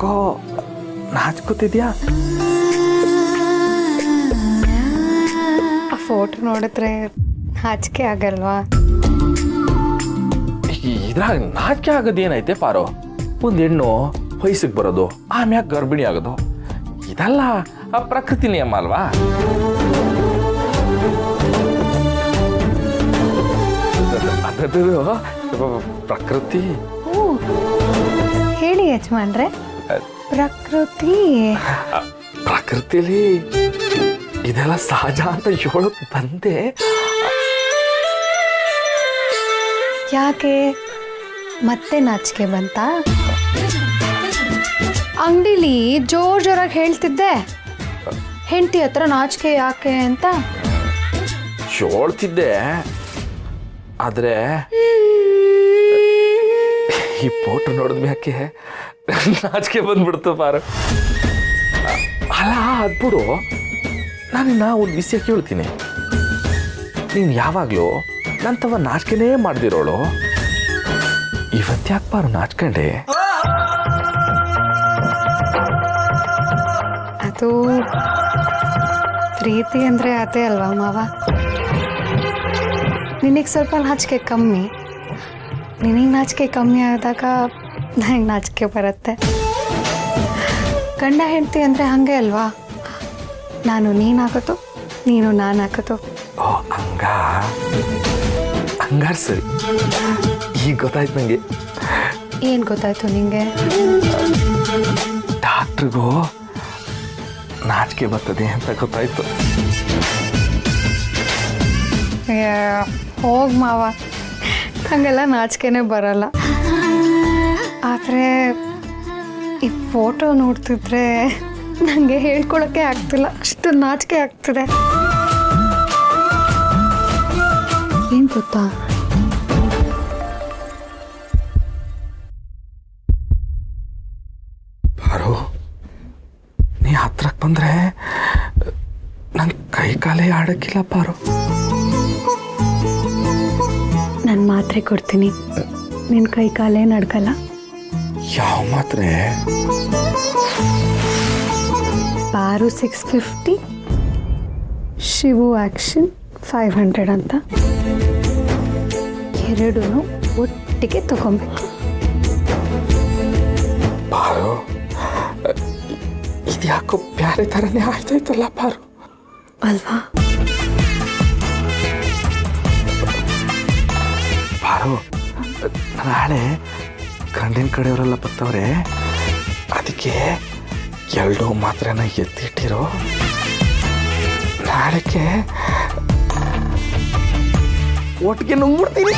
ಯಾಕೋ ನಾಚ್ಕೋತಿದ್ಯಾ? ಆ ಫೋಟೋ ನೋಡಿದ್ರೆ ನಾಚಿಕೆ ಆಗಲ್ವಾ? ಇದ್ರಾಗ ನಾಚಿಕೆ ಆಗೋದೇನೈತೆ ಪಾರೋ? ಒಂದು ಹೆಣ್ಣು ವಯಸ್ಸಿಗೆ ಬರೋದು, ಆಮ್ಯಾಗ ಗರ್ಭಿಣಿ ಆಗೋದು, ಇದೆಲ್ಲ ಆ ಪ್ರಕೃತಿ ನಿಯಮ ಅಲ್ವಾ? ಅದದು ಪ್ರಕೃತಿ. ಹೇಳಿ ಯಜಮಾನ್ರೆ. ಪ್ರಕೃತಿಲಿ ಇದೆಲ್ಲ ಸಹಜ ಅಂತ ಹೇಳಕ್ ಬಂದೆ. ಯಾಕೆ ಮತ್ತೆ ನಾಚಿಕೆ ಬಂತ? ಅಂಗಡಿಲಿ ಜೋರಾಗಿ ಹೇಳ್ತಿದ್ದೆ ಹೆಂಡತಿ ಹತ್ರ ನಾಚಿಕೆ ಯಾಕೆ ಅಂತ. ಹೇಳ್ತಿದ್ದೆ, ಆದ್ರೆ ಈ ಫೋಟೋ ನೋಡಿದ್ಮ್ಯಾಕೆ ನಾಚಿಕೆ ಬಂದ್ಬಿಡ್ತು ಪಾರು. ಅಲ್ಲ ಅದ್ಬಿಡು, ನಾನಿನ್ನ ಒಂದು ವಿಷಯ ಕೇಳ್ತೀನಿ. ನೀನು ಯಾವಾಗಲೂ ನಂತವ ನಾಚಿಕೆನೇ ಮಾಡ್ದಿರೋಳು, ಇವತ್ತ್ಯಾಕೆ ಪಾರು ನಾಚ್ಕೊಂಡೆ? ಅದು ಪ್ರೀತಿ ಅಂದ್ರೆ ಅದೇ ಅಲ್ವಾ ಮಾವ? ನಿನಗೆ ಸ್ವಲ್ಪ ನಾಚಿಕೆ ಕಮ್ಮಿ, ನಿನಗೆ ನಾಚಿಕೆ ಕಮ್ಮಿ ಆದಾಗ ನನಗೆ ನಾಚಿಕೆ ಬರುತ್ತೆ. ಗಂಡ ಹೆಂಡತಿ ಅಂದರೆ ಹಾಗೆ ಅಲ್ವಾ? ನಾನು ನೀನಾಗೋದು, ನೀನು ನಾನಾಗೋದು. ಓ ಹಂಗಾರ ಸರಿ, ಈಗ ಗೊತ್ತಾಯ್ತು ನನಗೆ. ಏನು ಗೊತ್ತಾಯ್ತು ನಿಂಗೆ? ಡಾಕ್ಟ್ರಿಗೂ ನಾಚಿಕೆ ಬರ್ತದೆ ಅಂತ ಗೊತ್ತಾಯ್ತು. ಹೋಗ್ ಮಾವ, ಹಂಗೆಲ್ಲ ನಾಚಿಕೆನೇ ಬರಲ್ಲ. ಆದರೆ ಈ ಫೋಟೋ ನೋಡ್ತಿದ್ರೆ ನನಗೆ ಹೇಳ್ಕೊಳಕ್ಕೆ ಆಗ್ತಿಲ್ಲ, ಅಷ್ಟು ನಾಚಿಕೆ ಆಗ್ತಿದೆ. ಏನು ಗೊತ್ತಾ, ಪಾರು, ನೀ ಹತ್ರಕ್ಕೆ ಬಂದ್ರೆ ನನ್ನ ಕೈ ಕಾಲೇ ಆಡಕ್ಕಿಲ್ಲ ಪಾರು. ನಾನು ಮಾತ್ರೆ ಕೊಡ್ತೀನಿ, ನಿನ್ನ ಕೈ ಕಾಲೇ ನಡ್ಕಲ್ಲ. ಯಾವ ಮಾತ್ರೆ? ಪಾರು 650, ಶಿವು ಆಕ್ಷನ್ 500 ಅಂತ. ಎರಡೂ ಒಟ್ಟಿಗೆ ತಗೊಬೇಕು. ಪಾರು, ಇದ್ಯಾಕೋ ಬ್ಯಾರೆ ಥರನೇ ಆಯ್ತಾಯ್ತಲ್ಲ ಪಾರು. ಅಲ್ವಾ? ಪಾರು, ನಾಳೆ ಗಂಡಿನ ಕಡೆಯವರೆಲ್ಲ ಬರ್ತವ್ರೆ, ಅದಕ್ಕೆ ಎರಡೂ ಮಾತ್ರೆನ ಎತ್ತಿಟ್ಟಿರೋ. ನಾಳೆಗೆ ಒಟ್ಟಿಗೆ ನುಂಗ್ಬಿಡ್ತೀನಿ.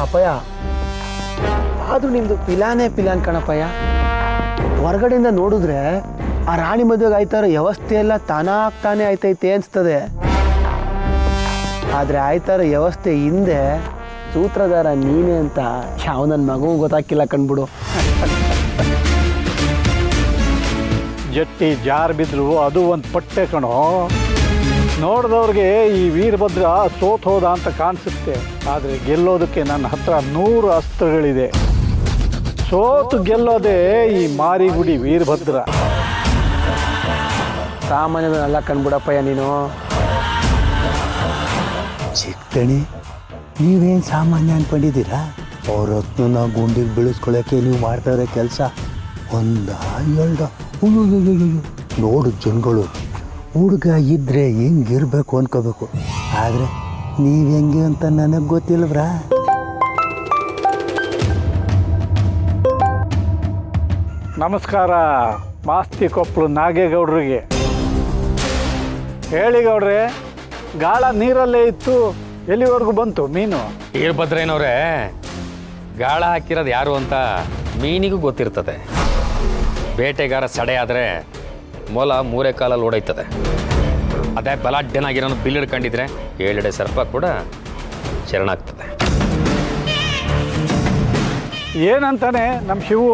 ಅಪ್ಪಯ್ಯ, ಆದರೂ ನಿಮ್ಮದು ಪಿಲಾನ್ ಕಣಪ್ಪಯ್ಯ. ಹೊರಗಡೆಯಿಂದ ನೋಡಿದ್ರೆ ಆ ರಾಣಿ ಮದುವೆಗೆ ಆಯ್ತಾರೋ ವ್ಯವಸ್ಥೆ ಎಲ್ಲ ತಾನೇ ಆಯ್ತೈತೆ ಅನಿಸ್ತದೆ. ಆದರೆ ಆಯ್ತಾರೋ ವ್ಯವಸ್ಥೆ ಹಿಂದೆ ಸೂತ್ರಧಾರ ನೀನೇ ಅಂತ ಯಾವ ನನ್ನ ಮಗುವು ಗೊತ್ತಾಕಿಲ್ಲ ಕಣ್ಬಿಡು. ಜಟ್ಟಿ ಜಾರ್ ಬಿದ್ರು ಅದು ಒಂದು ಪಟ್ಟೆ ಕಣೋ. ನೋಡಿದವ್ರಿಗೆ ಈ ವೀರಭದ್ರ ಸೋತ್ ಹೋದ ಅಂತ ಕಾಣಿಸುತ್ತೆ, ಆದರೆ ಗೆಲ್ಲೋದಕ್ಕೆ ನನ್ನ ಹತ್ರ 100 ಅಸ್ತ್ರಗಳಿದೆ. ಸೋತು ಗೆಲ್ಲೋದೇ ಈ ಮಾರಿಗುಡಿ ವೀರಭದ್ರ. ಸಾಮಾನ್ಯದನ್ನೆಲ್ಲ ಕಣ್ಬಿಡಪ್ಪಯ್ಯ ನೀನು. ಚಿಕ್ಕಣಿ, ನೀವೇನು ಸಾಮಾನ್ಯ ಅನ್ಕೊಂಡಿದ್ದೀರಾ? ಅವ್ರ ಹೊತ್ತು ನಾವು ಗುಂಡಿಗೆ ಬೆಳೆಸ್ಕೊಳ್ಳೋಕ್ಕೆ ನೀವು ಮಾಡ್ತಾಯಿರೋ ಕೆಲಸ ಒಂದ ಎರಡ. ನೋಡು ಜನಗಳು, ಹುಡುಗ ಇದ್ದರೆ ಹೆಂಗಿರ್ಬೇಕು ಅನ್ಕೋಬೇಕು, ಆದರೆ ನೀವು ಹೆಂಗೆ ಅಂತ ನನಗೆ ಗೊತ್ತಿಲ್ವ್ರಾ? ನಮಸ್ಕಾರ ಮಾಸ್ತಿ ಕೊಪ್ಪಳು ನಾಗೇಗೌಡರಿಗೆ. ಹೇಳಿ ಗೌಡ್ರೆ, ಗಾಳ ನೀರಲ್ಲೇ ಇತ್ತು, ಎಲ್ಲಿವರೆಗೂ ಬಂತು ಮೀನು? ವೀರಭದ್ರಯ್ಯನವ್ರೆ, ಗಾಳ ಹಾಕಿರೋದು ಯಾರು ಅಂತ ಮೀನಿಗೂ ಗೊತ್ತಿರ್ತದೆ. ಬೇಟೆಗಾರ ಸಡೆ ಆದರೆ ಮೊಲ 3 ಕಾಲಲ್ಲಿ ಓಡೈತದೆ. ಅದೇ ಬಲಾಢ್ಯನಾಗಿರೋನು ಬಿಲ್ ಹಿಡ್ಕೊಂಡಿದ್ರೆ 7 ಸರ್ಪ ಕೂಡ ಶರಣಾಗ್ತದೆ. ಏನಂತಾನೆ ನಮ್ಮ ಶಿವು?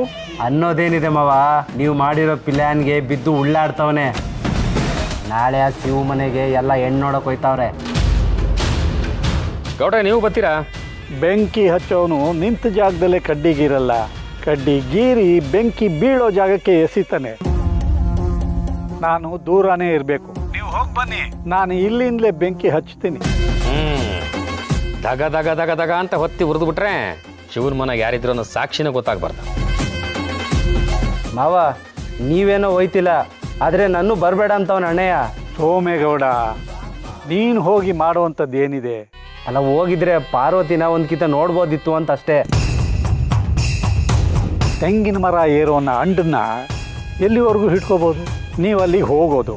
ಅನ್ನೋದೇನಿದೆ ಮಾವ, ನೀವು ಮಾಡಿರೋ ಪ್ಲ್ಯಾನ್ಗೆ ಬಿದ್ದು ಉಳ್ಳಾಡ್ತವನೆ. ನಾಳೆ ಆ ಶಿವ ಮನೆಗೆ ಎಲ್ಲ ಹೆಣ್ಣು ನೋಡೋಕೆ ಹೋಯ್ತಾವ್ರೆ. ಗೌಡ್ರೆ ನೀವು ಬರ್ತೀರಾ? ಬೆಂಕಿ ಹಚ್ಚೋನು ನಿಂತ ಜಾಗದಲ್ಲೇ ಕಡ್ಡಿಗೀರಲ್ಲ, ಕಡ್ಡಿ ಗೀರಿ ಬೆಂಕಿ ಬೀಳೋ ಜಾಗಕ್ಕೆ ಎಸಿತಾನೆ. ನಾನು ದೂರನೇ ಇರಬೇಕು, ನೀವು ಹೋಗಿ ಬನ್ನಿ, ನಾನು ಇಲ್ಲಿಂದಲೇ ಬೆಂಕಿ ಹಚ್ತೀನಿ. ದಗ ದಗ ದಗ ದಗ ಅಂತ ಹೊತ್ತಿ ಉರಿದು ಬಿಟ್ರೆ ಶಿವನ ಮನೆಗೆ ಯಾರಿದ್ರು ಅನ್ನೋ ಸಾಕ್ಷಿನೇ ಗೊತ್ತಾಗ್ಬಾರ್ದು. ಮಾವ ನೀವೇನೋ ಹೋಯ್ತಿಲ್ಲ, ಆದರೆ ನನ್ನೂ ಬರಬೇಡ ಅಂತವನ ಅಣ್ಣಯ್ಯ. ಸೋಮೇಗೌಡ, ನೀನು ಹೋಗಿ ಮಾಡುವಂಥದ್ದು ಏನಿದೆ? ಅಲ್ಲ, ಹೋಗಿದ್ರೆ ಪಾರ್ವತಿನ ಒಂದ್ಕಿತ ನೋಡ್ಬೋದಿತ್ತು ಅಂತ ಅಷ್ಟೇ. ತೆಂಗಿನ ಮರ ಏರೋನ ಅಂಡನ್ನ ಎಲ್ಲಿವರೆಗೂ ಹಿಡ್ಕೋಬೋದು? ನೀವು ಅಲ್ಲಿಗೆ ಹೋಗೋದು,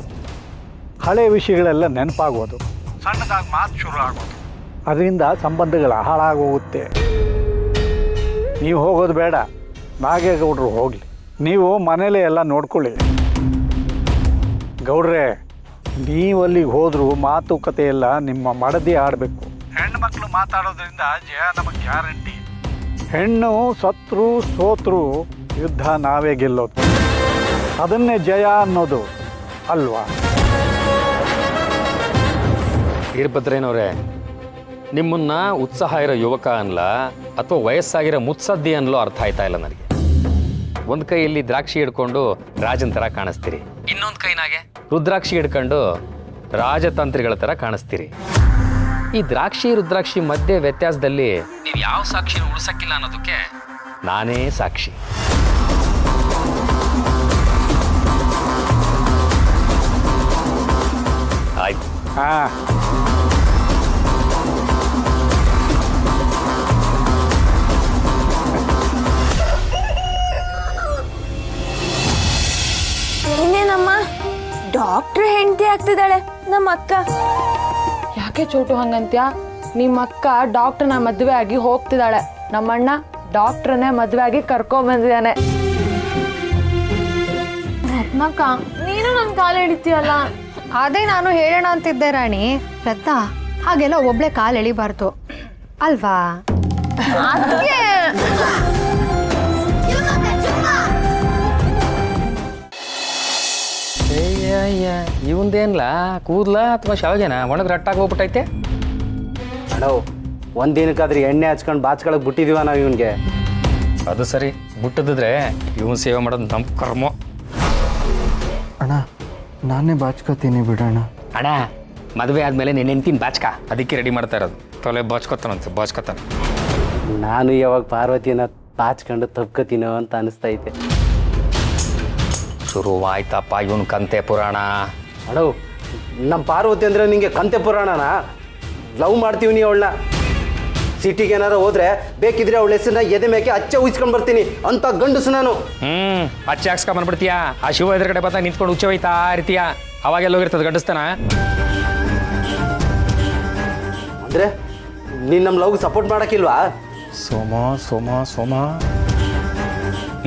ಹಳೆ ವಿಷಯಗಳೆಲ್ಲ ನೆನಪಾಗೋದು, ಸಣ್ಣದಾಗಿ ಮಾತು ಶುರು ಆಗೋದು, ಅದರಿಂದ ಸಂಬಂಧಗಳು ಹಾಳಾಗೋಗುತ್ತೆ. ನೀವು ಹೋಗೋದು ಬೇಡ, ನಾಗೇಗೌಡರು ಹೋಗಲಿ, ನೀವು ಮನೇಲೇ ಎಲ್ಲ ನೋಡ್ಕೊಳ್ಳಿ. ಗೌಡ್ರೆ, ನೀವು ಅಲ್ಲಿಗೆ ಹೋದರೂ ಮಾತುಕತೆ ಎಲ್ಲ ನಿಮ್ಮ ಮಡದಿ ಆಡಬೇಕು. ಹೆಣ್ಮಕ್ಳು ಮಾತಾಡೋದ್ರಿಂದ ಜಯ ನಮಗೆ ಗ್ಯಾರಂಟಿ. ಹೆಣ್ಣು ಸತ್ರು ಸೋತ್ರು ಯುದ್ಧ ನಾವೇ ಗೆಲ್ಲೋದು, ಅದನ್ನೇ ಜಯ ಅನ್ನೋದು ಅಲ್ವಾ? ವೀರಭದ್ರೇನವ್ರೆ, ನಿಮ್ಮನ್ನ ಉತ್ಸಾಹ ಇರೋ ಯುವಕ ಅನ್ಲ ಅಥವಾ ವಯಸ್ಸಾಗಿರೋ ಮುತ್ಸದ್ದಿ ಅನ್ಲೋ ಅರ್ಥ ಆಯ್ತಾ ಇಲ್ಲ ನನಗೆ. ಒಂದು ಕೈಯಲ್ಲಿ ದ್ರಾಕ್ಷಿ ಹಿಡ್ಕೊಂಡು ರಾಜನ ಥರ ಕಾಣಿಸ್ತೀರಿ, ಇನ್ನೊಂದು ಕೈನಾಗೆ ರುದ್ರಾಕ್ಷಿ ಹಿಡ್ಕೊಂಡು ರಾಜತಂತ್ರಿಗಳ ಥರ ಕಾಣಿಸ್ತೀರಿ. ಈ ದ್ರಾಕ್ಷಿ ರುದ್ರಾಕ್ಷಿ ಮಧ್ಯೆ ವ್ಯತ್ಯಾಸದಲ್ಲಿ ನೀವು ಯಾವ ಸಾಕ್ಷಿನೂ ಉಳಿಸಕ್ಕಿಲ್ಲ ಅನ್ನೋದಕ್ಕೆ ನಾನೇ ಸಾಕ್ಷಿ. ಆಯ್ತು. ಹಾಂ, ಇನ್ನೇನಮ್ಮ, ಡಾಕ್ಟ್ರ್ ಹೆಂಡತಿ ಆಗ್ತಿದ್ದಾಳೆ ನಮ್ಮ ಅಕ್ಕ. ಯಾಕೆ ಚೋಟು ಹಂಗಂತ್ಯ? ನಿಮ್ಮ ಅಕ್ಕ ಡಾಕ್ಟರ್ನ ಮದುವೆ ಆಗಿ ಹೋಗ್ತಿದ್ದಾಳೆ, ನಮ್ಮಣ್ಣ ಡಾಕ್ಟ್ರನ್ನೇ ಮದುವೆ ಆಗಿ ಕರ್ಕೊಂಡ್ ಬಂದಿದ್ದಾನೆ. ರತ್ನಕ್ಕ, ನೀನು ನನ್ನ ಕಾಲು ಹಿಡಿತೀಯಲ್ಲ. ಅದೇ ನಾನು ಹೇಳೋಣ ಅಂತಿದ್ದೆ ರಾಣಿ. ರತ್ನ, ಹಾಗೆಲ್ಲ ಒಬ್ಳೆ ಕಾಲು ಎಳಿಬಾರ್ದು ಅಲ್ವಾ? ಇವಂದೇನ್ಲ ಕೂದ್ಲ ಅಥವಾ ಶಾವಿಗೆನ ಒಣಗ್ ರಟ್ಟಾಗಿ ಹೋಗ್ಬಿಟ್ಟೈತೆ. ಅಣ್ಣವ್, ಒಂದಿನಕ್ಕಾದ್ರೆ ಎಣ್ಣೆ ಹಚ್ಕೊಂಡು ಬಾಚ್ಕೊಳಕ್ ಬಿಟ್ಟಿದೀವ ನಾವು ಇವನ್ಗೆ. ಅದು ಸರಿ, ಬಿಟ್ಟದಿದ್ರೆ ಇವನ್ ಸೇವೆ ಮಾಡೋದು ನಮ್ಮ ಕರ್ಮ. ಅಣ್ಣ, ನಾನೇ ಬಾಚ್ಕೋತೀನಿ ಬಿಡೋಣ. ಅಣ್ಣ, ಮದುವೆ ಆದ್ಮೇಲೆ ನೀನು ಹೆಂಡ್ತಿನ ಬಾಚ್ಕ, ಅದಕ್ಕೆ ರೆಡಿ ಮಾಡ್ತಾ ಇರೋದು. ತೊಲೆ ಬಾಚ್ಕೊತಾನ. ನಾನು ಯಾವಾಗ ಪಾರ್ವತಿನ ಬಾಚ್ಕೊಂಡು ತಪ್ಕೋತೀನೋ ಅಂತ ಅನಿಸ್ತೈತೆ. ಶುರುವಾಯ್ತಪ್ಪ ಇವನ್ ಕಂತೆ ಪುರಾಣ. ಅಣ್ಣವ್, ನಮ್ಮ ಪಾರ್ವತಿ ಅಂದ್ರೆ ನಿಂಗೆ ಕಂತೆ ಪುರಾಣನ? ಲವ್ ಮಾಡ್ತೀವಿ ನೀವು ಅವಳನ್ನ. ಸಿಟಿಗೆ ಏನಾರು ಹೋದ್ರೆ ಬೇಕಿದ್ರೆ ಅವಳ ಹೆಸರನ್ನ ಎದೆ ಮೇಕೆ ಅಚ್ಚೆ ಉಯಿಸ್ಕೊಂಡು ಬರ್ತೀನಿ ಅಂತ ಗಂಡಸು ನಾನು. ಅಚ್ಚೆ ಹಾಕ್ಸ್ಕೊಂಡ್ ಬಂದ್ಬಿಡ್ತೀಯಾ? ಆ ಶಿವ ಎದುರುಗಡೆ ಬರ್ತಾ ನಿಂತ್ಕೊಂಡು ಉಚ್ಚ ಹೋಯ್ತಾ ಇರ್ತೀಯ, ಅವಾಗೆಲ್ಲ ಹೋಗಿರ್ತದೆ ಗಂಡಸ್ತಾನ. ಅಂದ್ರೆ ನೀನು ನಮ್ಮ ಲವ್ಗೆ ಸಪೋರ್ಟ್ ಮಾಡೋಕ್ಕಿಲ್ವಾ? ಸೋಮ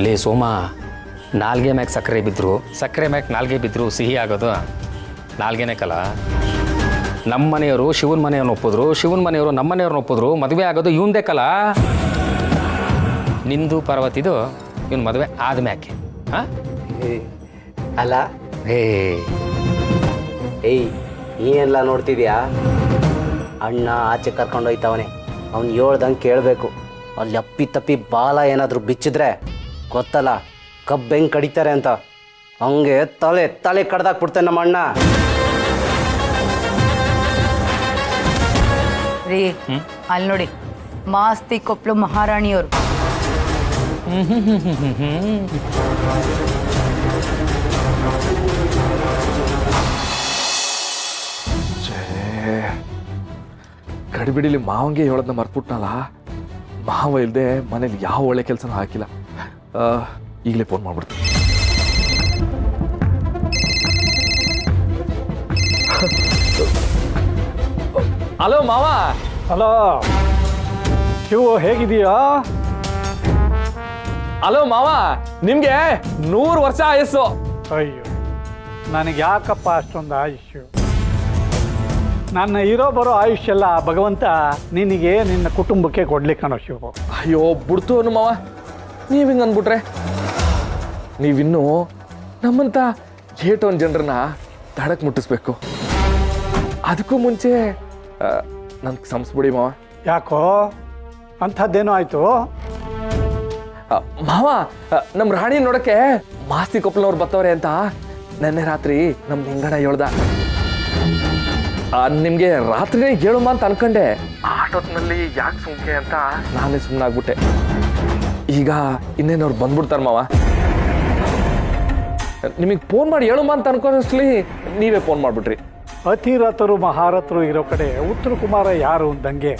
ಲೇ ಸೋಮ, ನಾಲ್ಗೆ ಮ್ಯಾಗ ಸಕ್ಕರೆ ಬಿದ್ರು, ಸಕ್ಕರೆ ಮ್ಯಾಗ ನಾಲ್ಗೆ ಬಿದ್ರು ಸಿಹಿ ಆಗೋದು ನಾಲ್ಗೆನೇ ಕಲ. ನಮ್ಮ ಮನೆಯವರು ಶಿವನ ಮನೆಯವ್ರನ್ನ ಒಪ್ಪಿದ್ರು, ಶಿವನ ಮನೆಯವರು ನಮ್ಮ ಮನೆಯವ್ರನ್ನ ಒಪ್ಪಿದ್ರು, ಮದುವೆ ಆಗೋದು ಇವಂದೇ ಕಲ. ನಿಂದು ಪಾರ್ವತಿದು ಇವನ್ ಮದುವೆ ಆದ್ಮ್ಯಾಕೆ. ಅಲ್ಲ ಏಯ್ ನೀನೆಲ್ಲ ನೋಡ್ತಿದ್ಯಾ? ಅಣ್ಣ ಆಚೆ ಕರ್ಕೊಂಡು ಹೋಯ್ತವನೆ, ಅವ್ನು ಹೇಳ್ದಂಗೆ ಕೇಳಬೇಕು. ಅಲ್ಲಿ ಅಪ್ಪಿ ತಪ್ಪಿ ಬಾಲ ಏನಾದರೂ ಬಿಚ್ಚಿದ್ರೆ ಗೊತ್ತಲ್ಲ ಕಬ್ಬು ಹೆಂಗೆ ಕಡಿತಾರೆ ಅಂತ, ಹಂಗೆ ತಲೆ ಕಡ್ದಾಕ್ಬಿಡ್ತಾನೆ ನಮ್ಮ ಅಣ್ಣ. ರೀ, ಅಲ್ಲಿ ನೋಡಿ, ಮಾಸ್ತಿ ಕೊಪ್ಪಳು ಮಹಾರಾಣಿಯವರು. ಗಡಿಬಿಡಿಲಿ ಮಾವಂಗೆ ಹೇಳೋದನ್ನ ಮರ್ತ್ಬಿಟ್ನಲ್ಲ. ಮಾವ ಇಲ್ಲದೆ ಮನೇಲಿ ಯಾವ ಒಳ್ಳೆ ಕೆಲಸನೂ ಹಾಕಿಲ್ಲ. ಈಗಲೇ ಫೋನ್ ಮಾಡ್ಬಿಡ್ತೀನಿ. ಹಲೋ ಮಾವ. ಹಲೋ ಶಿವು, ಹೇಗಿದೀಯಾ? ಹಲೋ ಮಾವ, ನಿಮ್ಗೆ 100 ವರ್ಷ ಆಯಸ್ಸು. ಅಯ್ಯೋ, ನನಗೆ ಯಾಕಪ್ಪ ಅಷ್ಟೊಂದು ಆಯುಷ್ಯು? ನನ್ನ ಇರೋ ಬರೋ ಆಯುಷ್ಯೆಲ್ಲ ಭಗವಂತ ನಿನಗೆ ನಿನ್ನ ಕುಟುಂಬಕ್ಕೆ ಕೊಡ್ಲಿಕ್ಕೆ ಕಣೋ ಶಿವು. ಅಯ್ಯೋ ಬಿಡ್ತು ಅನ್ನು ಮಾವ, ನೀವು ಹಿಂಗೆ ಅಂದ್ಬಿಟ್ರೆ. ನೀವಿನ್ನೂ ನಮ್ಮಂಥ ಏಟೊಂದು ಜನರನ್ನ ದಡಕ್ಕೆ ಮುಟ್ಟಿಸ್ಬೇಕು. ಅದಕ್ಕೂ ಮುಂಚೆ ನನ್ಗೆ ಕ್ಷಮಿಸ್ಬಿಡಿ ಮಾವ. ಯಾಕೋ ಅಂಥದ್ದೇನೋ ಆಯಿತು? ಮಾವ, ನಮ್ಮ ರಾಣಿ ನೋಡಕ್ಕೆ ಮಾಸ್ತಿ ಕೊಪ್ಪಲವ್ರು ಬರ್ತವ್ರೆ ಅಂತ ನೆನ್ನೆ ರಾತ್ರಿ ನಮ್ಮ ನಿಂಗಣ್ಣ ಹೇಳ್ದ. ನಿಮಗೆ ರಾತ್ರಿನೇ ಹೇಳುಮ ಅಂತ ಅನ್ಕೊಂಡೆ. ಆಟೋತ್ನಲ್ಲಿ ಯಾಕೆ ಸುಮ್ಕೆ ಅಂತ ನಾನೇ ಸುಮ್ಮನಾಗ್ಬಿಟ್ಟೆ. ಈಗ ಇನ್ನೇನವ್ರು ಬಂದ್ಬಿಡ್ತಾರ ಮಾವ. ನಿಮಗೆ ಫೋನ್ ಮಾಡಿ ಹೇಳುಮ ಅಂತ ಅನ್ಕೊಂಡಷ್ಟಲಿ ನೀವೇ ಫೋನ್ ಮಾಡಿಬಿಟ್ರಿ. ಅತಿರಥರು ಮಹಾರಥರು ಇರೋ ಕಡೆ ಉತ್ತರ ಕುಮಾರ ಯಾರು ಅಂದಂಗೆ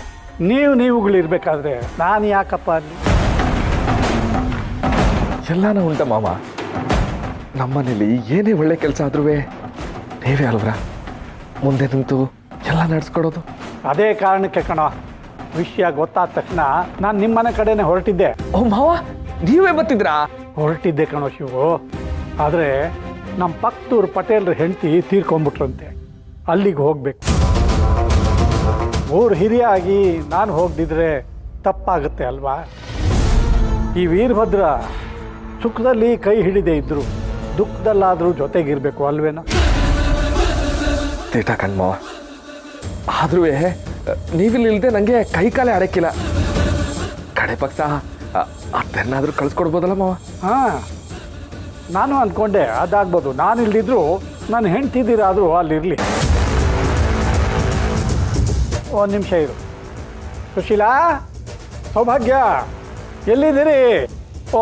ನೀವುಗಳಿರ್ಬೇಕಾದ್ರೆ ನಾನು ಯಾಕಪ್ಪ ಅಲ್ಲಿ? ಎಲ್ಲಾನ ಉಂಟ ಮಾವ. ನಮ್ಮನೇಲಿ ಏನೇ ಒಳ್ಳೆ ಕೆಲಸ ಆದ್ರೂ ನೀವೇ ಅಲ್ವ್ರ ಮುಂದೆ ನಿಂತು ಎಲ್ಲ ನಡೆಸ್ಕೊಡೋದು. ಅದೇ ಕಾರಣಕ್ಕೆ ಕಣೋ, ವಿಷಯ ಗೊತ್ತಾದ ತಕ್ಷಣ ನಾನು ನಿಮ್ಮನೆ ಕಡೆನೇ ಹೊರಟಿದ್ದೆ. ಓ ಮಾವ, ನೀವೇ ಬರ್ತಿದ್ರಾ? ಹೊರಟಿದ್ದೆ ಕಣೋ ಶಿವು. ಆದರೆ ನಮ್ಮ ಪಕ್ಕದೂರು ಪಟೇಲ್ರ ಹೆಂಡತಿ ತೀರ್ಕೊಂಡ್ಬಿಟ್ರಂತೆ. ಅಲ್ಲಿಗೆ ಹೋಗ್ಬೇಕು. ಊರು ಹಿರಿಯಾಗಿ ನಾನು ಹೋಗದಿದ್ರೆ ತಪ್ಪಾಗುತ್ತೆ ಅಲ್ವಾ? ಈ ವೀರಭದ್ರ ಸುಖದಲ್ಲಿ ಕೈ ಹಿಡಿದೇ ಇದ್ರು ದುಃಖದಲ್ಲಾದರೂ ಜೊತೆಗಿರ್ಬೇಕು ಅಲ್ವೇನೋ? ತೀಟ ಕಣ್ಮವ. ಆದ್ರೂ ನೀವಿಲ್ಲಿಲ್ಲದೆ ನನಗೆ ಕೈ ಕಾಲೇ ಆಡಕ್ಕಿಲ್ಲ. ಕಡೆ ಪಕ್ಷ ಅತ್ತನ್ನಾದ್ರೂ ಕಳಿಸ್ಕೊಡ್ಬೋದಲ್ಲ ಮಾವ? ಹಾಂ, ನಾನು ಅಂದ್ಕೊಂಡೆ ಅದಾಗ್ಬೋದು. ನಾನು ಇಲ್ದಿದ್ರು ನಾನು ಹೆಂಡ್ತಿದ್ದೀರಾದರೂ ಅಲ್ಲಿರಲಿ. ಒಂದು ನಿಮಿಷ ಇರು. ಸುಶೀಲಾ, ಸೌಭಾಗ್ಯ, ಎಲ್ಲಿದ್ದೀರಿ? ಓ,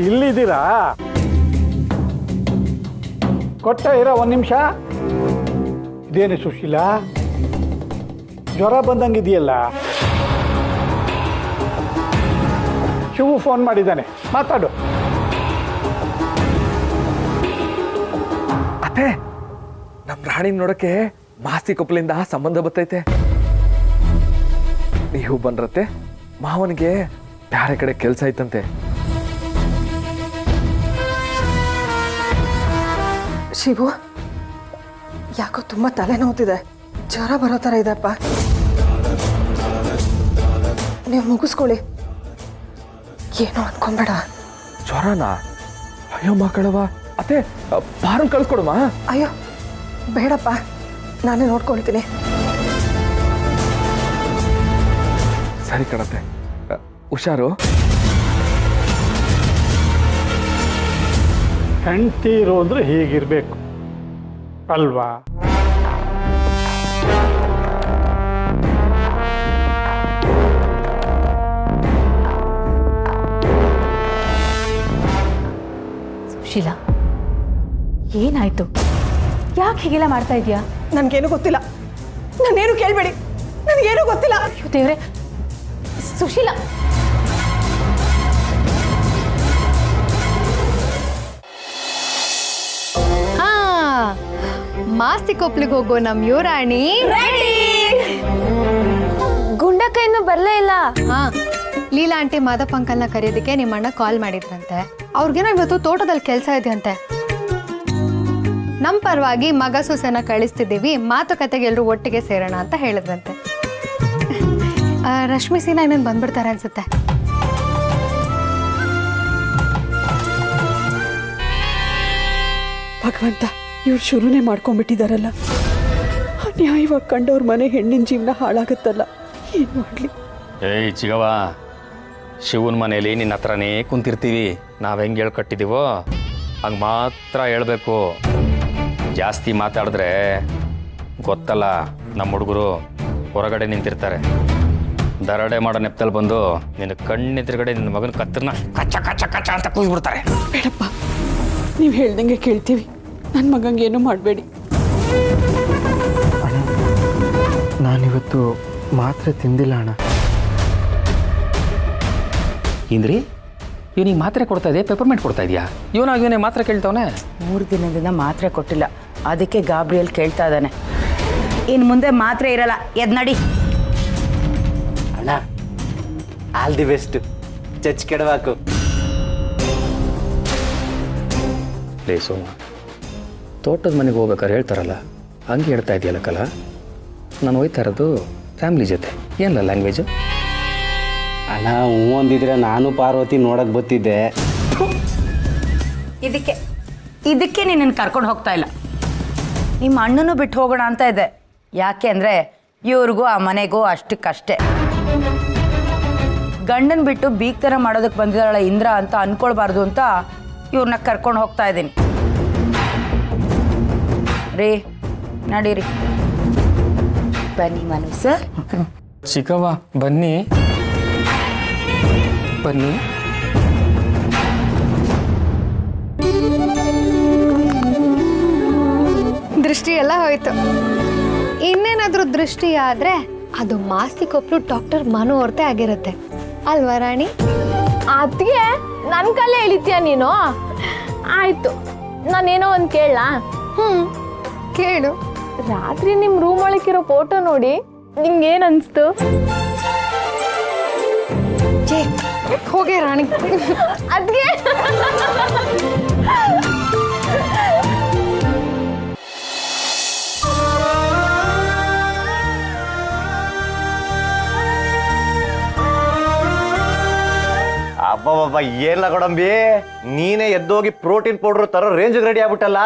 ಇಲ್ಲಿದ್ದೀರಾ? ಕೊಟ್ಟ ಇರೋ ಒಂದು ನಿಮಿಷ. ಇದೇನು ಸುಶೀಲಾ, ಜ್ವರ ಬಂದಂಗಿದೆಯಲ್ಲ? ಶಿವು ಫೋನ್ ಮಾಡಿದ್ದಾನೆ, ಮಾತಾಡು. ಅತ್ತೆ, ನಮ್ಮ ರಾಣಿ ನೋಡಕ್ಕೆ ಮಾಸ್ತಿ ಕೊಪ್ಪಲಿಂದ ಸಂಬಂಧ ಬರ್ತೈತೆ. ನೀವು ಬಂದ್ರತ್ತೆ. ಮಾವನಿಗೆ ಬೇರೆ ಕಡೆ ಕೆಲಸ ಐತಂತೆ. ಶಿವು, ಯಾಕೋ ತುಂಬ ತಲೆನೋವುತ್ತಿದೆ, ಜ್ವರ ಬರೋ ಥರ ಇದೆಪ್ಪ. ನೀವು ಮುಗಿಸ್ಕೊಳ್ಳಿ, ಏನೋ ಅಂದ್ಕೊಂಬೇಡ. ಜ್ವರನಾ? ಅಯ್ಯೋ ಮಕ್ಕಳವ. ಅತ್ತೆ, ಬಾರು ಕಳ್ಸ್ಕೊಡಮ್ಮ. ಅಯ್ಯೋ ಬೇಡಪ್ಪ, ನಾನೇ ನೋಡ್ಕೊಳ್ತೀನಿ. ಸರಿ ಕಣತ್ತೆ, ಹುಷಾರು. ಹೆಂಡ್ತೀರು ಅಂದರೆ ಹೀಗಿರಬೇಕು ಅಲ್ವಾ? ಸುಶೀಲಾ, ಏನಾಯ್ತು? ಯಾಕೆ ಹೀಗೆಲ್ಲ ಮಾಡ್ತಾ ಇದೀಯಾ? ನನಗೇನು ಗೊತ್ತಿಲ್ಲ, ನಾನೇನು ಕೇಳಬೇಡಿ, ನನಗೇನು ಗೊತ್ತಿಲ್ಲ. ಅಯ್ಯೋ ದೇವ್ರೆ, ಸುಶೀಲಾ. ಹಾ, ಮಾಸ್ತಿ ಕೊಪ್ಲಿಗೆ ಹೋಗೋ ನಮ್ಮ ಯುವರಾಣಿ ಗುಂಡಕ್ಕ ಇನ್ನೂ ಬರಲೇ ಇಲ್ಲ. ಹಾ, ಲೀಲಾ ಆಂಟಿ ಮಾದಪ್ಪ ಅಂಕಲ್ನ ಕರೆಯೋದಕ್ಕೆ ನಿಮ್ಮ ಅಣ್ಣ ಕಾಲ್ ಮಾಡಿದ್ರಂತೆ. ಅವ್ರಿಗೇನೋ ಇವತ್ತು ತೋಟದಲ್ಲಿ ಕೆಲಸ ಇದೆ ಅಂತೆ. ನಮ್ಮ ಪರವಾಗಿ ಮಗ ಸೊಸೆನ ಕಳಿಸ್ತಿದ್ದೀವಿ, ಮಾತುಕತೆಗೆ ಎಲ್ಲರೂ ಒಟ್ಟಿಗೆ ಸೇರೋಣ ಅಂತ ಹೇಳಿದ್ರಂತೆ. ರಶ್ಮಿ ಸೀನಾ ಇನ್ನೇನು ಬಂದ್ಬಿಡ್ತಾರೆ ಅನ್ಸುತ್ತೆ. ಭಗವಂತ, ಇವ್ರು ಶುರುನೇ ಮಾಡ್ಕೊಂಡ್ಬಿಟ್ಟಿದಾರಲ್ಲ. ನ್ಯಾಯವಾಗಿ ಕಂಡವ್ರ ಮನೆ ಹೆಣ್ಣಿನ ಜೀವನ ಹಾಳಾಗತ್ತಲ್ಲ, ಏನು ಮಾಡಲಿ? ಏಯ್ ಚಿಗವ, ಶಿವನ ಮನೇಲಿ ನಿನ್ನ ಹತ್ರನೇ ಕುಂತಿರ್ತೀವಿ. ನಾವು ಹೆಂಗೆ ಹೇಳ್ಕಟ್ಟಿದ್ದೀವೋ ಹಂಗೆ ಮಾತ್ರ ಹೇಳ್ಬೇಕು. ಜಾಸ್ತಿ ಮಾತಾಡಿದ್ರೆ ಗೊತ್ತಲ್ಲ, ನಮ್ಮ ಹುಡುಗರು ಹೊರಗಡೆ ನಿಂತಿರ್ತಾರೆ. ದರಡೆ ಮಾಡೋ ನೆಪದಲ್ಲಿ ಬಂದು ನಿನ್ನ ಕಣ್ಣೆದುರುಗಡೆ ನಿನ್ನ ಮಗನ ಕತ್ತರನ್ನ ಕಚ್ಚ ಕಚ್ಚ ಕಚ್ಚ ಅಂತ ಕೂಗ್ಬಿಡ್ತಾರೆ. ಬೇಡಪ್ಪ, ನೀವು ಹೇಳ್ದಂಗೆ ಕೇಳ್ತೀವಿ. ನನ್ನ ಮಗಂಗೆ ಏನೂ ಮಾಡಬೇಡಿ. ನಾನಿವತ್ತು ಮಾತ್ರೆ ತಿಂದಿಲ್ಲ ಅಣ್ಣ. ಇಂದ್ರಿ, ಇವನಿಗೆ ಮಾತ್ರೆ ಕೊಡ್ತಾ ಇದೆಯಾ, ಪೆಪರ್ಮೆಂಟ್ ಕೊಡ್ತಾ ಇದೆಯಾ? ಇವನೇ ಮಾತ್ರೆ ಕೇಳ್ತಾವನೆ. 3 ದಿನದಿಂದ ಮಾತ್ರೆ ಕೊಟ್ಟಿಲ್ಲ, ಅದಕ್ಕೆ ಗಾಬ್ರಿಯಲ್ ಕೇಳ್ತಾ ಇದ್ದಾನೆ. ಇನ್ನು ಮುಂದೆ ಮಾತ್ರೆ ಇರಲ್ಲ, ಎದ್ ನಡಿ. ಅಣ್ಣ, ಆಲ್ ದಿ ಬೆಸ್ಟ್. ಚಚ್ ಕೆಡವಾಕು. ಲೇ ಸೋಮ, ತೋಟದ ಮನೆಗೆ ಹೋಗ್ಬೇಕಾದ್ರೆ ಹೇಳ್ತಾರಲ್ಲ, ಹಂಗೆ ಹೇಳ್ತಾ ಇದೆಯಲ್ಲ ಕಲ. ನಾನು ಹೋಯ್ತಾ ಇರೋದು ಫ್ಯಾಮ್ಲಿ ಜೊತೆ. ಏನಲ್ಲ ಲ್ಯಾಂಗ್ವೇಜು? ಅಣ್ಣ, ಹ್ಞೂ ಅಂದಿದ್ರೆ ನಾನು ಪಾರ್ವತಿ ನೋಡಕ್ಕೆ ಬರ್ತಿದ್ದೆ. ಇದಕ್ಕೆ ನಿನ್ನನ್ನು ಕರ್ಕೊಂಡು ಹೋಗ್ತಾ ಇಲ್ಲ. ನಿಮ್ಮ ಅಣ್ಣನೂ ಬಿಟ್ಟು ಹೋಗೋಣ ಅಂತ ಇದೆ. ಯಾಕೆ ಅಂದರೆ ಇವ್ರಿಗೂ ಆ ಮನೆಗೂ ಅಷ್ಟಕ್ಕಷ್ಟೇ. ಗಂಡನ ಬಿಟ್ಟು ಬೀಗ್ ಥರ ಮಾಡೋದಕ್ಕೆ ಬಂದಿದ್ದಾಳೆ ಇಂದ್ರ ಅಂತ ಅಂದ್ಕೊಳ್ಬಾರ್ದು ಅಂತ ಇವ್ರನ್ನ ಕರ್ಕೊಂಡು ಹೋಗ್ತಾ ಇದ್ದೀನಿ. ರೀ ನಡೀರಿ. ಬನ್ನಿ ಮನು ಸರ್. ಚಿಕ್ಕವ್ವ ಬನ್ನಿ ಬನ್ನಿ. ದೃಷ್ಟಿ ಎಲ್ಲ ಹೋಯ್ತು. ಇನ್ನೇನಾದ್ರೂ ದೃಷ್ಟಿ ಆದ್ರೆ ಅದು ಮಾಸ್ತಿಗೊಬ್ರು ಡಾಕ್ಟರ್ ಮನು ಅವ್ರತೆ ಆಗಿರುತ್ತೆ ಅಲ್ವಾ ರಾಣಿ? ಅದಕ್ಕೆ ನನ್ನ ಕಲೆ ಎಳಿತೀಯ ನೀನು? ಆಯ್ತು, ನಾನೇನೋ ಒಂದು ಕೇಳಲಾ? ಕೇಳು. ರಾತ್ರಿ ನಿಮ್ಮ ರೂಮ್ ಒಳಗಿರೋ ಫೋಟೋ ನೋಡಿ ನಿಂಗೆ ಏನು ಅನಿಸ್ತು? ಹೋಗೆ ರಾಣಿ. ಅದಕ್ಕೆ ಅಬ್ಬಬ್ಬಬ್ಬ ಏನ್ಲ ಕೊಡಂಬಿ, ನೀನೇ ಎದ್ದೋಗಿ ಪ್ರೋಟೀನ್ ಪೌಡರ್ ತರೋ ರೇಂಜ್ ರೆಡಿ ಆಗ್ಬಿಟ್ಟಲ್ಲ.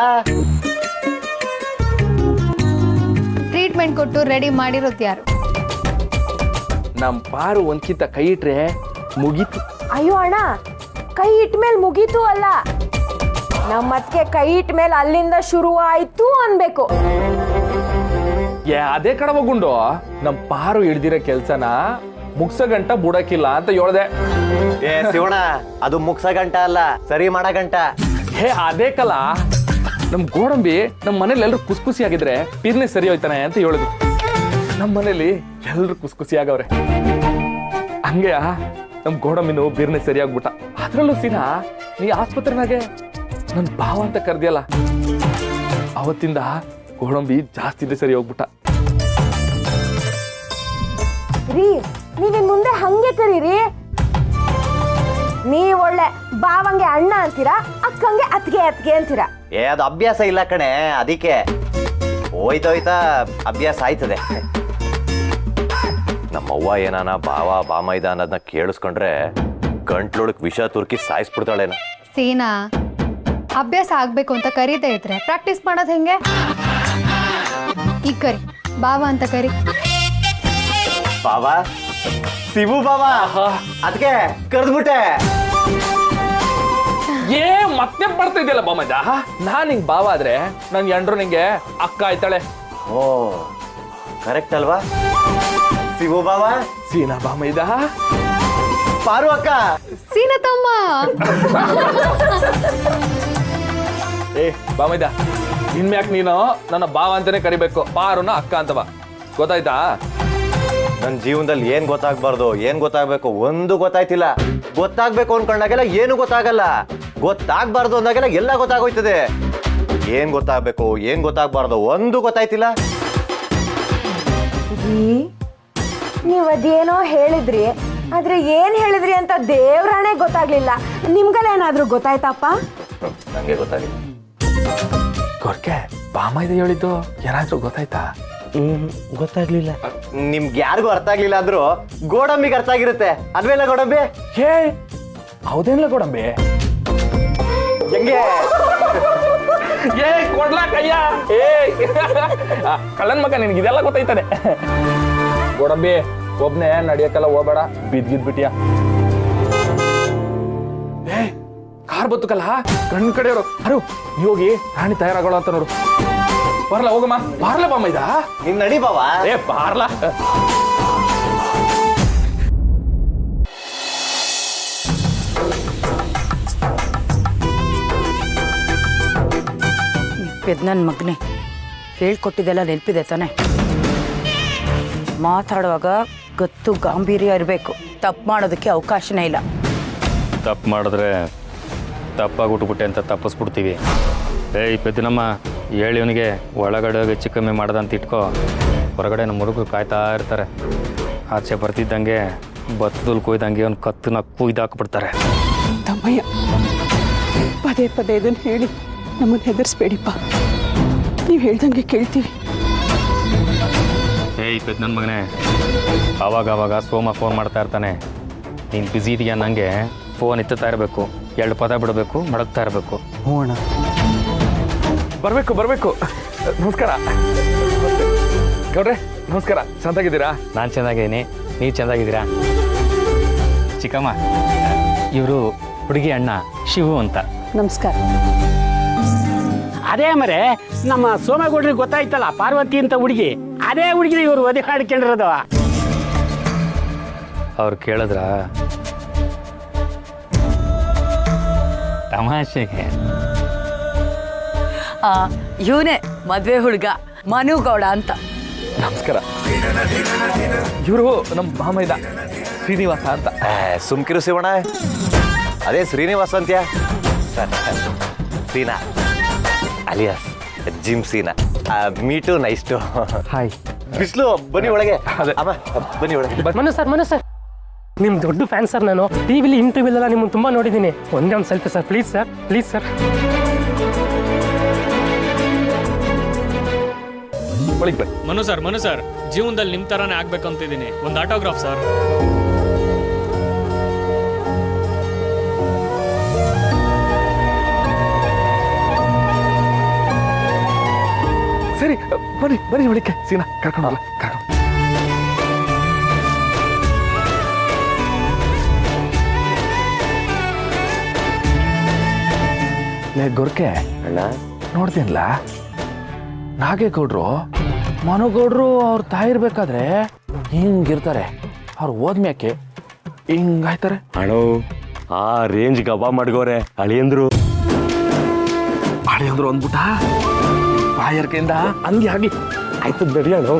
ಟ್ರೀಟ್ಮೆಂಟ್ ಕೊಟ್ಟು ರೆಡಿ ಮಾಡಿರೋದು ಯಾರು? ನಮ್ಮ ಪಾರು ಒಂದ್ಕಿಂತ ಕೈ ಇಟ್ರೆ ಮುಗೀತು. ಅಯ್ಯೋ ಅಣ್ಣ, ಕೈ ಇಟ್ಮೇಲೆ ಮುಗೀತು ಅಲ್ಲ, ನಮ್ಮತ್ಗೆ ಕೈ ಇಟ್ಮೇಲೆ ಅಲ್ಲಿಂದ ಶುರು ಆಯ್ತು ಅನ್ಬೇಕು. ಅದೇ ಕಡವ ಗುಂಡು, ನಮ್ಮ ಪಾರು ಹಿಡ್ದಿರೋ ಕೆಲ್ಸನ ಮುಗ್ಸ ಗಂಟ ಬುಡಕಿಲ್ಲ ಅಂತ ಹೇಳ್ದೆ. ಏ ಶಿವಣ, ಅದು ಮುಗ್ಸ ಗಂಟ ಅಲ್ಲ, ಸರಿ ಮಾಡ ಗಂಟ. ಅದೇ ಕಲ ನಮ್ ಗೋಡಂಬಿ ನಮ್ಮ ಮನೇಲಿ ಎಲ್ರು ಖುಷಿ ಆಗಿದ್ರೆ ಪಿರ್ನೆ ಸರಿ ಹೋಯ್ತಾನೆ ಅಂತ ಹೇಳಿದ್ರು. ನಮ್ಮ ಮನೇಲಿ ಎಲ್ರು ಖುಷಿ ಆಗವ್ರೆ. ಹಂಗೆ ನಮ್ ಗೋಡಂಬಿನು ಬಿರ್ನೆ ಸರಿ ಆಗ್ಬಿಟ್ಟ. ಅದ್ರಲ್ಲೂ ಸೀನಾ ನೀ ಆಸ್ಪತ್ರೆನಾಗೆ ನನ್ ಭಾವ ಅಂತ ಕರ್ದಿಯಲ್ಲ, ಅವತ್ತಿಂದ ಗೋಡಂಬಿ ಜಾಸ್ತಿ ಸರಿ ಹೋಗ್ಬಿಟ್ಟ. ರೀ, ನೀವಿನ್ ಮುಂದೆ ಹಂಗೆ ಕರೀರಿ. ನೀವ್ ಒಳ್ಳೆ ಬಾವಂಗೆ ಅಣ್ಣ ಅಂತೀರಾ, ಅಕ್ಕಂಗೆ ಅತ್ಗೆ ಅತ್ಗೆ ಅಂತೀರಾ. ಅದು ಅಭ್ಯಾಸ ಇಲ್ಲ ಕಣೆ, ಅದಕ್ಕೆ ಹೋಯ್ತಾ ಅಭ್ಯಾಸ ಆಯ್ತದೆ. ನಮ್ಮವ್ವ ಏನಾನ ಬಾವ ಬಾಮೈದ ಅನ್ನೋದನ್ನ ಕೇಳಿಸ್ಕೊಂಡ್ರೆ ಗಂಟ್ಲೊಳಕ್ ವಿಷ ತುರ್ಕಿ ಸಾಯಿಸ್ಬಿಡ್ತಾಳೇನ. ಸೀನಾ, ಅಭ್ಯಾಸ ಆಗ್ಬೇಕು ಅಂತ ಕರೀತಾ ಇದ್ರೆ ಪ್ರಾಕ್ಟೀಸ್ ಮಾಡೋದು ಹೆಂಗೆ? ಈಗ ಕರಿ, ಬಾವ ಅಂತ ಕರಿ. ಬಾವಾ, ಶಿವು ಬಾವಾ, ಅದಕ್ಕೆ ಕರೆದ್ಬಿಟ್ಟೆ. ಮತ್ತೆ ಬರ್ತಾ ಇದೆಯಲ್ಲ ಬಾಮೈದ, ನಾನ್ ನಿಂಗ್ ಬಾವ ಆದ್ರೆ ನನ್ ಎಂಡ್ರು ನಿಂಗೆ ಅಕ್ಕ ಆಯ್ತಾಳೆ. ಓ ಕರೆಕ್ಟ್ ಅಲ್ವಾ? ಶಿವು ಬಾವಾ, ಸೀನಾ ಬಾಮೈದ, ಪಾರು ಅಕ್ಕ, ಸೀನಾ ತಮ್ಮ. ಬಾಮೈದ, ಇನ್ಮ್ಯಾಕ್ ನೀನು ನನ್ನ ಬಾವ ಅಂತಾನೆ ಕರಿಬೇಕು, ಪಾರುನ ಅಕ್ಕ ಅಂತವ, ಗೊತ್ತಾಯ್ತಾ? ನನ್ನ ಜೀವನದಲ್ಲಿ ಏನ್ ಗೊತ್ತಾಗ್ಬಾರ್ದು, ಏನ್ ಗೊತ್ತಾಗ್ಬೇಕು ಒಂದು ಗೊತ್ತಾಯ್ತಿಲ್ಲ. ಗೊತ್ತಾಗ್ಬೇಕು ಅನ್ಕೊಂಡಾಗೆಲ್ಲ ಏನು ಗೊತ್ತಾಗಲ್ಲ, ಗೊತ್ತಾಗ್ಬಾರ್ದು ಅಂದಾಗೆಲ್ಲ ಎಲ್ಲ ಗೊತ್ತಾಗೋಯ್ತದೆ. ಏನ್ ಗೊತ್ತಾಗ್ಬೇಕು ಏನ್ ಗೊತ್ತಾಗ್ಬಾರ್ದು ಒಂದು ಗೊತ್ತಾಯ್ತಿಲ್ಲ. ನೀವ್ ಅದೇನೋ ಹೇಳಿದ್ರಿ, ಆದ್ರೆ ಏನ್ ಹೇಳಿದ್ರಿ ಅಂತ ದೇವ್ರಾಣೆ ಗೊತ್ತಾಗ್ಲಿಲ್ಲ. ನಿಮ್ಗೆಲ್ಲ ಏನಾದ್ರೂ ಗೊತ್ತಾಯ್ತಪ್ಪ? ನಂಗೆ ಗೊತ್ತಾಗಿಲ್ಲ. ಗೊರ್ಕೆ, ಬಾಮೈದ ಹೇಳಿದ್ದು ಏನಾದ್ರೂ ಗೊತ್ತಾಯ್ತಾ? ಗೊತ್ತಾಗ್ಲಿಲ್ಲ. ನಿಮ್ಗೆ ಯಾರಿಗೂ ಅರ್ಥ ಆಗ್ಲಿಲ್ಲ ಅಂದ್ರು ಗೋಡಂಬಿಗೆ ಅರ್ಥ ಆಗಿರುತ್ತೆ ಅಲ್ವೇಲ್ಲ ಗೋಡಂಬಿ? ಹೌದೇನ್ಲ ಗೋಡಂಬಿ? ಹೆಂಗೆ ಕೊಡ್ಲಾ ಕಯ್ಯ? ಕಳ್ಳನ್ ಮಗ, ನಿನ್ಗೆ ಇದೆಲ್ಲ ಗೊತ್ತಾಯ್ತಾನೆ. ಗೋಡಂಬಿ, ಒಬ್ನೇ ನಡಿಯಕ್ಕೆಲ್ಲ ಹೋಗ್ಬೇಡ, ಬಿದ್ದಿದ್ಬಿಟ್ಟಿಯ. ಕಾರ್ ಬತ್ತುಕಲ್ಲ, ಕಣ್ ಕಡೆಯವರು ಅರು ನೀ ಹೋಗಿ ರಾಣಿ ತಯಾರಾಗೋಳ ಅಂತ ನೋಡು. ಬರ್ಲಾ ಹೋಗಮ್ಮ, ಬಾರ್ಲ ಬಾಮೈದ. ನೀನ್ ನಡಿ ಬಾವಾ. ಬಾರ್ಲಾ. ನನ್ನ ಮಗನೇ, ಹೇಳ್ಕೊಟ್ಟಿದ್ದೆಲ್ಲ ನೆನಪಿದೆ ತಾನೆ? ಮಾತಾಡುವಾಗ ಗತ್ತು ಗಾಂಭೀರ್ಯ ಇರಬೇಕು. ತಪ್ಪು ಮಾಡೋದಕ್ಕೆ ಅವಕಾಶನೇ ಇಲ್ಲ. ತಪ್ಪು ಮಾಡಿದ್ರೆ ತಪ್ಪಾಗಿ ಉಟ್ಬಿಟ್ಟೆ ಅಂತ ತಪ್ಪಿಸ್ಬಿಡ್ತೀವಿ. ಪೆದ್ದನಮ್ಮ, ಹೇಳಿವನಿಗೆ ಒಳಗಡೆ ಹೆಚ್ಚು ಕಮ್ಮಿ ಮಾಡ್ದಂತ ಇಟ್ಕೋ. ಹೊರಗಡೆ ನಮ್ಮ ಹುಡುಗರು ಕಾಯ್ತಾ ಇರ್ತಾರೆ. ಆಚೆ ಬರ್ತಿದ್ದಂಗೆ ಬತ್ತದಲ್ಲಿ ಕೊಯ್ದಂಗೆ ಒಂದು ಕತ್ತನ್ನ ಕುಯ್ದಾಕ್ಬಿಡ್ತಾರೆ. ತಮ್ಮಯ್ಯ, ಪದೇ ಪದೇ ಇದನ್ನು ಹೇಳಿ ನಮ್ಮನ್ನು ಹೆದರ್ಸ್ಬೇಡಿಪ್ಪ. ನೀವು ಹೇಳ್ದಂಗೆ ಕೇಳ್ತೀವಿ. ನನ್ನ ಮಗನೇ, ಆವಾಗ ಸೋಮ ಫೋನ್ ಮಾಡ್ತಾ ಇರ್ತಾನೆ. ನೀನು ಬ್ಯುಸಿ ಇದೆಯಾ, ನನಗೆ ಫೋನ್ ಎತ್ತುತ್ತಾ ಇರಬೇಕು. 2 ಪದ ಬಿಡಬೇಕು, ಮಡಗ್ತಾ ಇರಬೇಕು. ಹ್ಞೂ ಅಣ್ಣ. ಬರ್ಬೇಕು. ನಮಸ್ಕಾರ. ಗೌಡ್ರೆ ನಮಸ್ಕಾರ. ಚೆನ್ನಾಗಿದ್ದೀರಾ? ನಾನು ಚೆನ್ನಾಗಿದ್ದೀನಿ, ನೀವು ಚೆನ್ನಾಗಿದ್ದೀರಾ? ಚಿಕ್ಕಮ್ಮ, ಇವರು ಹುಡುಗಿ ಅಣ್ಣ ಶಿವು ಅಂತ. ನಮಸ್ಕಾರ. ಅದೇ ಮರೆ ನಮ್ಮ ಸೋಮೇಗೌಡ್ರಿಗೆ ಗೊತ್ತಾಯ್ತಲ್ಲ, ಪಾರ್ವತಿ ಅಂತ ಹುಡುಗಿ, ಅದೇ ಹುಡುಗಿ ಇವರು ಒದೆ ಹಾಡ್ಕೊಂಡಿರೋದು. ಅವ್ರು ಕೇಳಿದ್ರ ತಮಾಷೆಗೆ. ಇವನೇ ಮದುವೆ ಹುಡುಗ ಮನುಗೌಡ ಅಂತ. ನಮಸ್ಕಾರ. ಇವರು ನಮ್ಮ ಮಾಮೈದ ಶ್ರೀನಿವಾಸ ಅಂತ. ಸುಮ್ಕಿರು ಶಿವಣ್ಣ, ಅದೇ ಶ್ರೀನಿವಾಸ ಅಂತ್ಯ. Seena alias gym Seena. Meet you nice to. Hi. ಬಿಸ್ಲು ಬನ್ನಿ ಒಳಗೆ. ಅದೇ. ಅಮ್ಮ ಬನ್ನಿ ಒಳಗೆ. ಮನು ಸರ್ ನಿಮ್ಮ ದೊಡ್ಡ ಫ್ಯಾನ್ ಸರ್. ನಾನು ಟಿವಿಲಿ ಇಂಟರ್ವ್ಯೂ ಎಲ್ಲ ನಿಮ್ಮನ್ನು ತುಂಬ ನೋಡಿದ್ದೀನಿ. ಒಂದೇ ಒಂದು ಸೆಲ್ಫಿ ಸರ್, ಪ್ಲೀಸ್ ಸರ್. ಒಳಗೆ ಬನ್ನಿ. ಮನು ಸರ್ ಜೀವನದಲ್ಲಿ ನಿಮ್ಮ ಥರನೇ ಆಗ್ಬೇಕು ಅಂತಿದ್ದೀನಿ. ಒಂದು ಆಟೋಗ್ರಾಫ್ ಸರ್. ಸರಿ ಬನ್ನಿ ಒಳಕ್ಕೆ. ಸೀನಾ ಕರ್ಕೊಂಡು ಲೇ ಗೊರ್ಕೆ ಅಣ್ಣ ನೋಡ್ತೀನಲ್ಲ, ನಾಗೇಗೌಡ್ರು ಮನುಗೌಡ್ರು ಅವ್ರ ತಾಯಿ ಇರ್ಬೇಕಾದ್ರೆ ಹಿಂಗಿರ್ತಾರೆ, ಅವ್ರು ಹೋದ್ಮ್ಯಾಕೆ ಹಿಂಗಾಯ್ತಾರೆ. ಅಣ್ಣ ಆ ರೇಂಜ್ ಗಬಾ ಮಾಡ್ಗೋರೆ ಅಳಿಯಂದ್ರು. ಅಂದ್ಬಿಟ್ಟ ಬಾಯರ್ಕೆಯಿಂದ ಹಂಗೆ ಆಗಿ ಆಯ್ತು. ನಡಿ ಅಣ್ಣ.